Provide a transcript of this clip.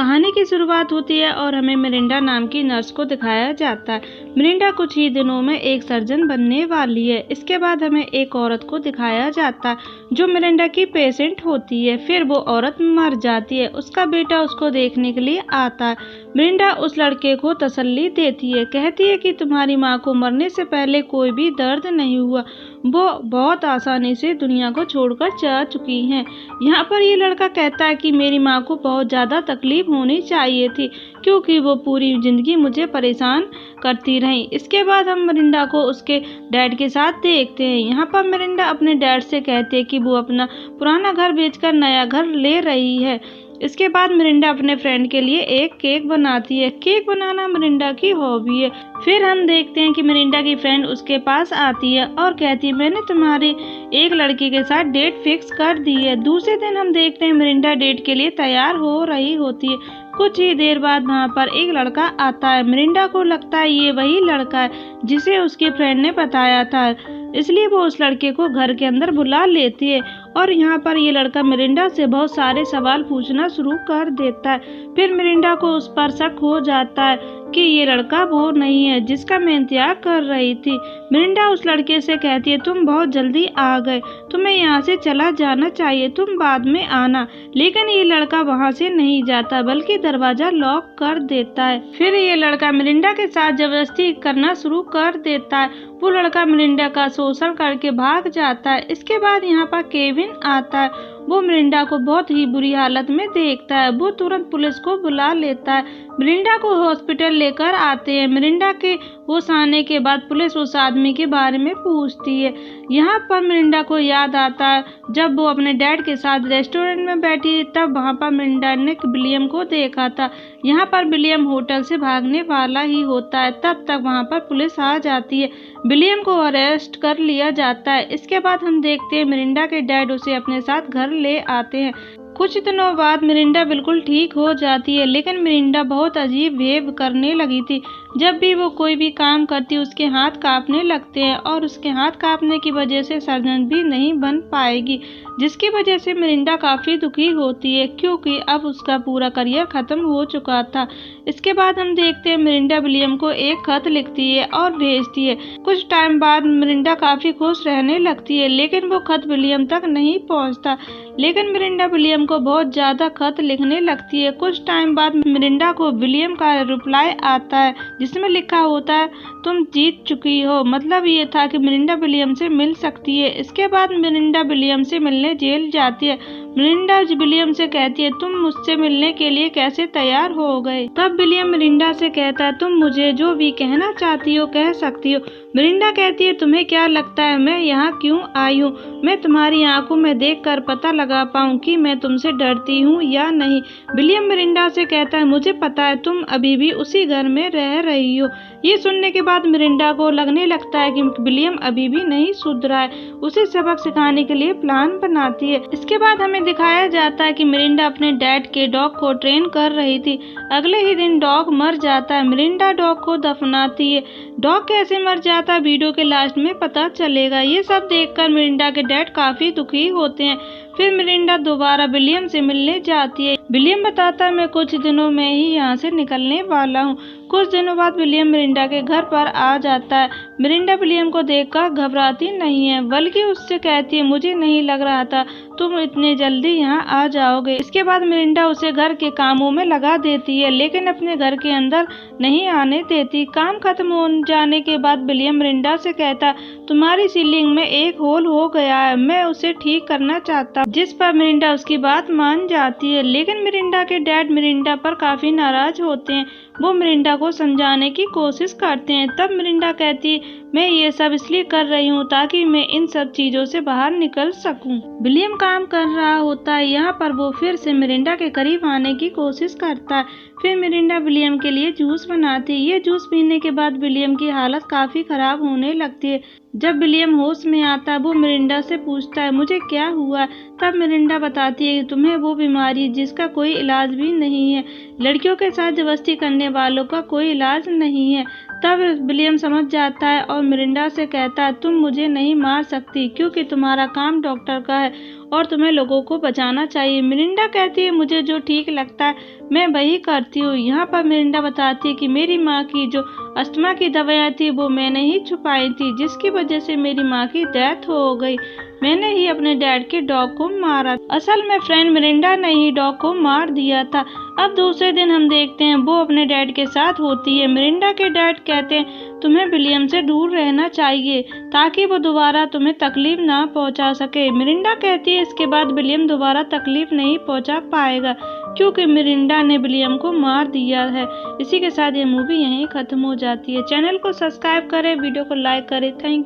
कहानी की शुरुआत होती है और हमें मिरिंडा नाम की नर्स को दिखाया जाता है। मिरिंडा कुछ ही दिनों में एक सर्जन बनने वाली है। इसके बाद हमें एक औरत को दिखाया जाता है जो मिरिंडा की पेशेंट होती है। फिर वो औरत मर जाती है। उसका बेटा उसको देखने के लिए आता है। मिरिंडा उस लड़के को तसल्ली देती है, कहती है कि तुम्हारी माँ को मरने से पहले कोई भी दर्द नहीं हुआ, वो बहुत आसानी से दुनिया को छोड़कर जा चुकी हैं। यहाँ पर ये लड़का कहता है कि मेरी माँ को बहुत ज़्यादा तकलीफ होनी चाहिए थी क्योंकि वो पूरी ज़िंदगी मुझे परेशान करती रही। इसके बाद हम मिरिंडा को उसके डैड के साथ देखते हैं। यहाँ पर मिरिंडा अपने डैड से कहते हैं कि वो अपना पुराना घर बेचकर नया घर ले रही है। इसके बाद मिरिंडा अपने फ्रेंड के लिए एक केक बनाती है। केक बनाना मिरिंडा की हॉबी है। फिर हम देखते हैं कि मिरिंडा की फ्रेंड उसके पास आती है और कहती है मैंने तुम्हारी एक लड़की के साथ डेट फिक्स कर दी है। दूसरे दिन हम देखते हैं मिरिंडा डेट के लिए तैयार हो रही होती है। कुछ ही देर बाद वहाँ पर एक लड़का आता है। मिरिंडा को लगता है ये वही लड़का है जिसे उसके फ्रेंड ने बताया था, इसलिए वो उस लड़के को घर के अंदर बुला लेती है और यहाँ पर ये लड़का मिरिंडा से बहुत सारे सवाल पूछना शुरू कर देता है। फिर मिरिंडा को उस पर शक हो जाता है कि ये लड़का वो नहीं है जिसका मैं इंतजार कर रही थी। मिरिंडा उस लड़के से कहती है तुम बहुत जल्दी आ गए, तुम्हें यहाँ से चला जाना चाहिए, तुम बाद में आना। लेकिन ये लड़का वहाँ से नहीं जाता बल्कि दरवाजा लॉक कर देता है। फिर ये लड़का मिरिंडा के साथ जबरदस्ती करना शुरू कर देता है। वो लड़का मिरिंडा का शोषण करके भाग जाता है। इसके बाद यहाँ पर केविन आता है। वो मिरिंडा को बहुत ही बुरी हालत में देखता है। वो तुरंत पुलिस को बुला लेता है। मिरिंडा को हॉस्पिटल लेकर आते हैं। मिरिंडा के होश आने के बाद पुलिस उस आदमी के बारे में पूछती है। यहाँ पर मिरिंडा को याद आता है जब वो अपने डैड के साथ रेस्टोरेंट में बैठी तब वहाँ पर मिरिंडा ने विलियम को देखा था। यहाँ पर विलियम होटल से भागने वाला ही होता है। तब तक वहाँ पर पुलिस आ जाती है। विलियम को अरेस्ट कर लिया जाता है। इसके बाद हम देखते हैं मिरिंडा के डैड उसे अपने साथ घर ले आते हैं। कुछ दिनों बाद मिरिंडा बिल्कुल ठीक हो जाती है, लेकिन मिरिंडा बहुत अजीब बिहेव करने लगी थी। जब भी वो कोई भी काम करती उसके हाथ कांपने लगते हैं और उसके हाथ कांपने की वजह से सर्जन भी नहीं बन पाएगी, जिसकी वजह से मिरिंडा काफ़ी दुखी होती है क्योंकि अब उसका पूरा करियर ख़त्म हो चुका था। इसके बाद हम देखते हैं मिरिंडा विलियम को एक खत लिखती है और भेजती है। कुछ टाइम बाद मिरिंडा काफ़ी खुश रहने लगती है, लेकिन वो खत विलियम तक नहीं पहुंचता। लेकिन मिरिंडा विलियम को बहुत ज़्यादा खत लिखने लगती है। कुछ टाइम बाद मिरिंडा को विलियम का रिप्लाई आता है जिसमें लिखा होता है तुम जीत चुकी हो। मतलब ये था कि मिरिंडा विलियम से मिल सकती है। इसके बाद मिरिंडा विलियम से मिलने जेल जाती है। मिरिंडा विलियम से कहती है तुम मुझसे मिलने के लिए कैसे तैयार हो गए। तब विलियम मिरिंडा से कहता है तुम मुझे जो भी कहना चाहती हो कह सकती हो। मिरिंडा कहती है तुम्हें क्या लगता है मैं यहाँ क्यों आई हूँ? मैं तुम्हारी आंखों में देखकर पता लगा पाऊँ कि मैं तुमसे डरती हूँ या नहीं। विलियम मिरिंडा से कहता है मुझे पता है तुम अभी भी उसी घर में रह रही हो। ये सुनने के बाद मिरिंडा को लगने लगता है कि विलियम अभी भी नहीं सुधरा है। उसे सबक सिखाने के लिए प्लान बनाती है। इसके बाद हमें दिखाया जाता है कि मिरिंडा अपने डैड के डॉग को ट्रेन कर रही थी। अगले ही दिन डॉग मर जाता है। मिरिंडा डॉग को दफनाती है। डॉग कैसे मर जाता है वीडियो के लास्ट में पता चलेगा। ये सब देखकर मिरिंडा के डैड काफी दुखी होते हैं। फिर मिरिंडा दोबारा विलियम से मिलने जाती है। विलियम बताता है मैं कुछ दिनों में ही यहाँ से निकलने वाला हूँ। कुछ दिनों बाद विलियम मिरिंडा के घर पर आ जाता है। मिरिंडा विलियम को देखकर घबराती नहीं है बल्कि उससे कहती है मुझे नहीं लग रहा था तुम इतने जल्दी यहाँ आ जाओगे। इसके बाद मिरिंडा उसे घर के कामों में लगा देती है, लेकिन अपने घर के अंदर नहीं आने देती। काम खत्म हो जाने के बाद विलियम मिरिंडा से कहता तुम्हारी सीलिंग में एक होल हो गया है, मैं उसे ठीक करना चाहता, जिस पर मिरिंडा उसकी बात मान जाती है। लेकिन मिरिंडा के डैड मिरिंडा पर काफी नाराज होते हैं। वो मिरिंडा को समझाने की कोशिश करते हैं। तब मिरिंडा कहती है मैं ये सब इसलिए कर रही हूँ ताकि मैं इन सब चीजों से बाहर निकल सकूं। विलियम काम कर रहा होता है। यहाँ पर वो फिर से मिरिंडा के करीब आने की कोशिश करता है। फिर मिरिंडा विलियम के लिए जूस बनाती है। ये जूस पीने के बाद विलियम की हालत काफी खराब होने लगती है। जब विलियम होश में आता है वो मिरिंडा से पूछता है मुझे क्या हुआ। तब मिरिंडा बताती है कि तुम्हें वो बीमारी जिसका कोई इलाज भी नहीं है, लड़कियों के साथ जबरदस्ती करने वालों का कोई इलाज नहीं है। तब विलियम समझ जाता है और मिरिंडा से कहता है, तुम मुझे नहीं मार सकती क्योंकि तुम्हारा काम डॉक्टर का है और तुम्हें लोगों को बचाना चाहिए। मिरिंडा कहती है, मुझे जो ठीक लगता है मैं वही करती हूँ। यहाँ पर मिरिंडा बताती है कि मेरी माँ की जो अस्थमा की दवाइयाँ थी वो मैंने ही छुपाई थी, जिसकी वजह से मेरी माँ की डेथ हो गई। मैंने ही अपने डैड के डॉग को मारा। असल में फ्रेंड मिरिंडा ने ही डॉग को मार दिया था। अब दूसरे दिन हम देखते हैं वो अपने डैड के साथ होती है। मिरिंडा के डैड कहते हैं, तुम्हें विलियम से दूर रहना चाहिए ताकि वो दोबारा तुम्हें तकलीफ ना पहुंचा सके। मिरिंडा कहती है, इसके बाद विलियम दोबारा तकलीफ नहीं पहुंचा पाएगा क्योंकि मिरिंडा ने विलियम को मार दिया है। इसी के साथ ये मूवी यहीं खत्म हो जाती है। चैनल को सब्सक्राइब करें, वीडियो को लाइक करें। थैंक